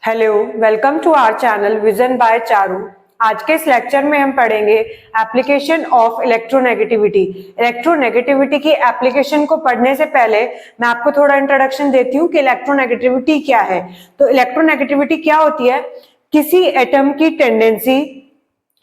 Hello, welcome to our channel Vision by Charu. आज के इस लेक्चर में हम पढ़ेंगे एप्लीकेशन ऑफ इलेक्ट्रोनेगेटिविटी। इलेक्ट्रोनेगेटिविटी की एप्लीकेशन को पढ़ने से पहले मैं आपको थोड़ा इंट्रोडक्शन देती हूँ कि इलेक्ट्रोनेगेटिविटी क्या है। तो इलेक्ट्रोनेगेटिविटी क्या होती है? किसी एटम की tendency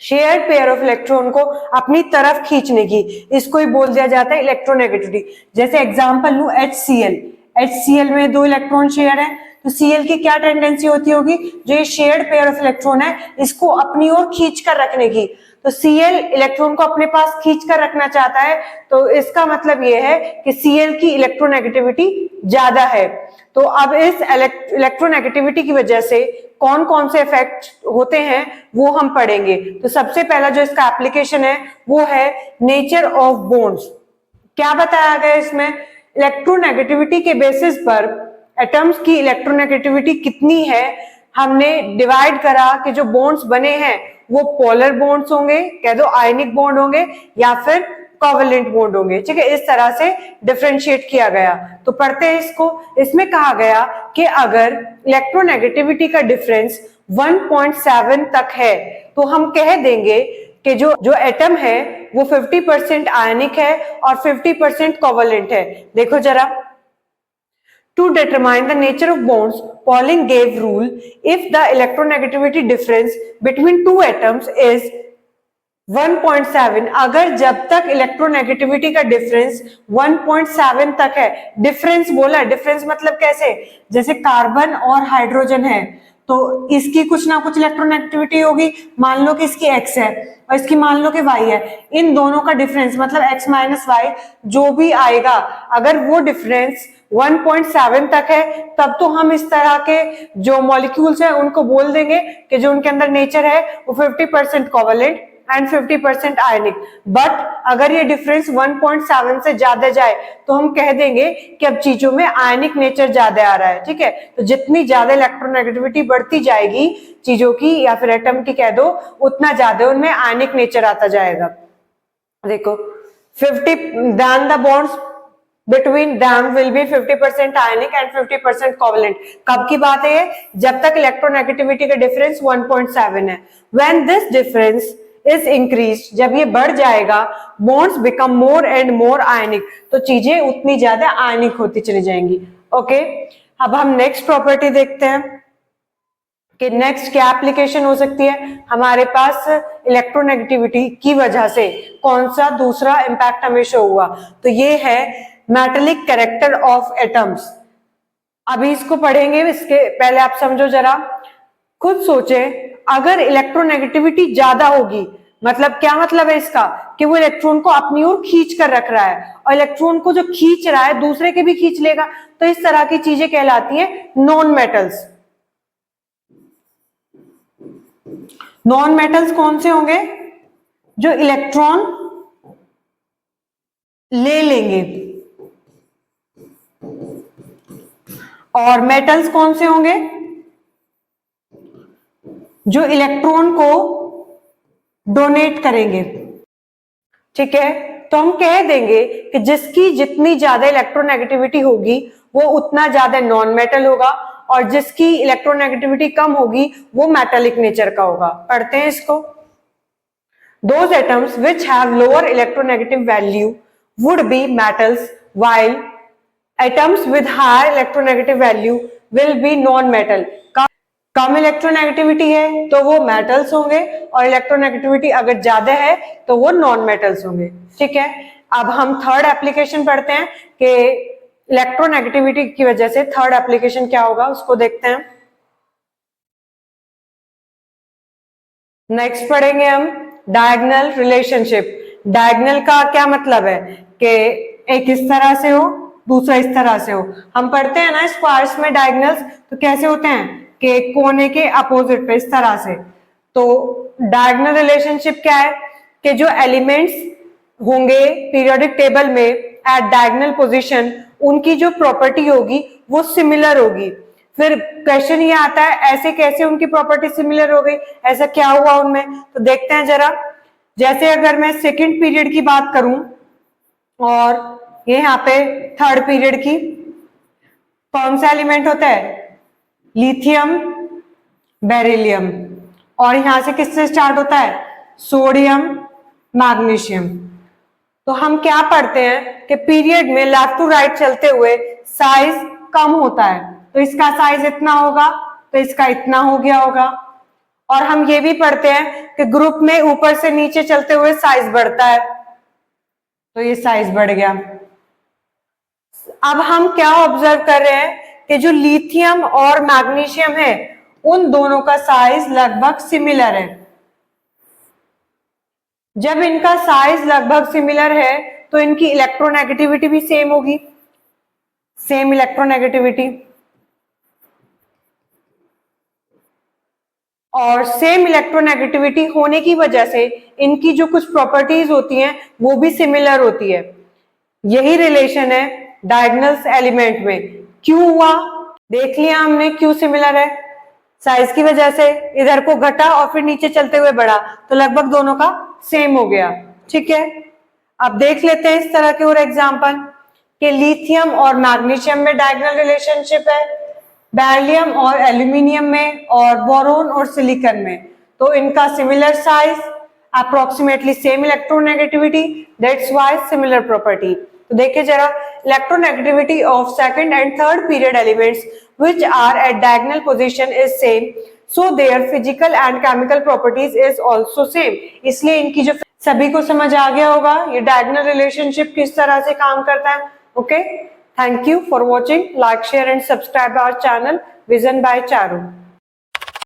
shared pair of electron को अपनी तरफ खींचने की, इसको ही बोल दिया जाता है इलेक्ट्रोनेगेटिविटी। जैसे एग्जांपल लूं HCl, HCl में 2 इलेक्ट्रॉन शेयर है, तो Cl की क्या टेंडेंसी होती होगी? जो ये शेयर्ड पेयर ऑफ इलेक्ट्रॉन है इसको अपनी ओर खींच कर रखने की। तो Cl इलेक्ट्रॉन को अपने पास खींच कर रखना चाहता है, तो इसका मतलब ये है कि Cl की इलेक्ट्रोनेगेटिविटी ज्यादा है। तो अब इस इलेक्ट्रोनेगेटिविटी की वजह से कौन कौन से इफेक्ट होते हैं वो हम पढ़ेंगे। तो सबसे पहला जो इसका एप्लीकेशन है वो है नेचर ऑफ बॉन्ड्स। क्या बताया गया इसमें? इलेक्ट्रोनेगेटिविटी के बेसिस पर एटम्स की इलेक्ट्रोनेगेटिविटी कितनी है हमने डिवाइड करा कि जो बॉन्ड्स बने हैं वो पोलर बॉन्ड्स होंगे, कह दो आयनिक बॉन्ड होंगे, या फिर कोवेलेंट बॉन्ड होंगे। ठीक है, इस तरह से डिफरेंशिएट किया गया। तो पढ़ते हैं इसको। इसमें कहा गया कि अगर इलेक्ट्रोनेगेटिविटी का डिफरेंस 1.7 तक है तो हम कह देंगे कि जो एटम है वो 50% आयनिक है और 50% कोवेलेंट है। देखो जरा, to determine the nature of bonds, Pauling gave rule if the electronegativity difference between two atoms is 1.7, अगर जब तक इलेक्ट्रोनेगेटिविटी का डिफरेंस 1.7 तक है। डिफरेंस बोला, डिफरेंस मतलब कैसे? जैसे कार्बन और हाइड्रोजन है तो इसकी कुछ ना कुछ इलेक्ट्रोनेगेटिविटी होगी। मान लो कि इसकी x है और इसकी मान लो कि y है। इन दोनों का डिफरेंस मतलब x माइनस वाई जो भी आएगा, अगर वो डिफरेंस 1.7 तक है तब तो हम इस तरह के जो मॉलिक्यूल्स हैं उनको बोल देंगे कि जो उनके अंदर नेचर है वो 50% कोवेलेंट एंड 50% आयनिक। बट अगर ये डिफरेंस 1.7 से ज्यादा जाए तो हम कह देंगे कि अब चीजों में आयनिक नेचर ज्यादा आ रहा है। ठीक है, तो जितनी ज्यादा इलेक्ट्रोनेगेटिविटी बढ़ती जाएगी चीजों की या फिर एटम की कह दो, उतना ज्यादा उनमें आयनिक नेचर आता जाएगा। देखो 50 then the bonds between them will be 50% ionic and 50% covalent। कब की बात है ये? जब तक इलेक्ट्रोनेगेटिविटी का डिफरेंस 1.7 है। When this difference is increased, जब ये बढ़ जाएगा, bonds become more and more ionic, तो चीजें उतनी ज्यादा आयनिक होती चली जाएंगी। ओके, अब हम नेक्स्ट प्रॉपर्टी देखते हैं कि नेक्स्ट क्या एप्लीकेशन हो सकती है हमारे पास इलेक्ट्रोनेगेटिविटी की वजह से। कौन सा दूसरा इंपैक्ट हमें शो हुआ? तो ये है मेटेलिक कैरेक्टर ऑफ एटम्स। अभी इसको पढ़ेंगे, इसके पहले आप समझो जरा, खुद सोचे, अगर इलेक्ट्रोनेगेटिविटी ज्यादा होगी मतलब क्या मतलब है इसका? कि वो इलेक्ट्रॉन को अपनी ओर खींच कर रख रहा है और इलेक्ट्रॉन को जो खींच रहा है दूसरे के भी खींच लेगा, तो इस तरह की चीजें कहलाती हैं नॉन मेटल्स। नॉन मेटल्स कौन से होंगे? जो इलेक्ट्रॉन ले लेंगे। और मेटल्स कौन से होंगे? जो इलेक्ट्रॉन को डोनेट करेंगे। ठीक है, तो हम कह देंगे कि जिसकी जितनी ज्यादा इलेक्ट्रोनेगेटिविटी होगी वो उतना ज्यादा नॉन मेटल होगा और जिसकी इलेक्ट्रोनेगेटिविटी कम होगी वो मेटालिक नेचर का होगा। पढ़ते हैं इसको। Those atoms which have lower electronegative value would be metals, while atoms with higher electronegative value will be non-metal। Come electronegativity है तो वो मेटल्स होंगे और इलेक्ट्रोनेगेटिविटी अगर ज्यादा है तो वो नॉन मेटल्स होंगे। ठीक है, अब हम थर्ड एप्लीकेशन पढ़ते हैं कि इलेक्ट्रोनेगेटिविटी की वजह से थर्ड एप्लीकेशन क्या होगा उसको देखते हैं। नेक्स्ट पढ़ेंगे हम डायगोनल रिलेशनशिप। डायगोनल का क्या मतलब है? कि एक इस तरह से हो दूसरा इस तरह से हो। हम पढ़ते हैं ना स्क्वायर्स में डायगोनल्स, तो कैसे होते हैं कि कोने के अपोजिट पे इस तरह से। तो डायगोनल रिलेशनशिप क्या है? कि जो एलिमेंट्स होंगे पीरियोडिक टेबल में एट डायगोनल पोजीशन, उनकी जो प्रॉपर्टी होगी वो सिमिलर होगी। फिर क्वेश्चन ये आता है ऐसे कैसे उनकी प्रॉपर्टी सिमिलर हो गई, ऐसा क्या हुआ उनमें? तो देखते हैं जरा। जैसे अगर मैं सेकंड पीरियड की बात करूं और ये यहाँ पे थर्ड पीरियड की, कौन सा एलिमेंट होता है? लिथियम बेरिलियम, और यहां से किससे स्टार्ट होता है, सोडियम, मैग्नीशियम। तो हम क्या पढ़ते हैं कि पीरियड में लेफ्ट टू राइट चलते हुए साइज कम होता है, तो इसका साइज इतना होगा, तो इसका इतना हो गया होगा। और हम ये भी पढ़ते हैं कि ग्रुप में ऊपर से नीचे चलते हुए साइज बढ़ता है, तो ये साइज बढ़ गया। अब हम क्या ऑब्जर्व कर रहे हैं कि जो लिथियम और मैग्नीशियम है उन दोनों का साइज लगभग सिमिलर है। जब इनका साइज लगभग सिमिलर है तो इनकी इलेक्ट्रोनेगेटिविटी भी सेम होगी, सेम इलेक्ट्रोनेगेटिविटी। और सेम इलेक्ट्रोनेगेटिविटी होने की वजह से इनकी जो कुछ प्रॉपर्टीज होती हैं वो भी सिमिलर होती है। यही रिलेशन है डायगोनल्स एलिमेंट में। क्यों हुआ, देख लिया हमने क्यों सिमिलर है, साइज की वजह से इधर को घटा और फिर नीचे चलते हुए बढ़ा, तो लगभग दोनों का सेम हो गया। ठीक है, अब देख लेते हैं इस तरह के और एग्जांपल कि लिथियम और मैग्नीशियम में डायगोनल रिलेशनशिप है, बेरिलियम और एल्यूमिनियम में, और बोरोन और सिलिकॉन में। तो इनका similar size, approximately same electronegativity, that's why similar property. तो देखिए जरा, electronegativity of second and third period elements which are at diagonal position is same, so their physical and chemical properties is also same। इसलिए इनकी जो, सभी को समझ आ गया होगा ये डायगोनल रिलेशनशिप किस तरह से काम करता है। Okay, thank you for watching, like share and subscribe our channel Vision by Charu.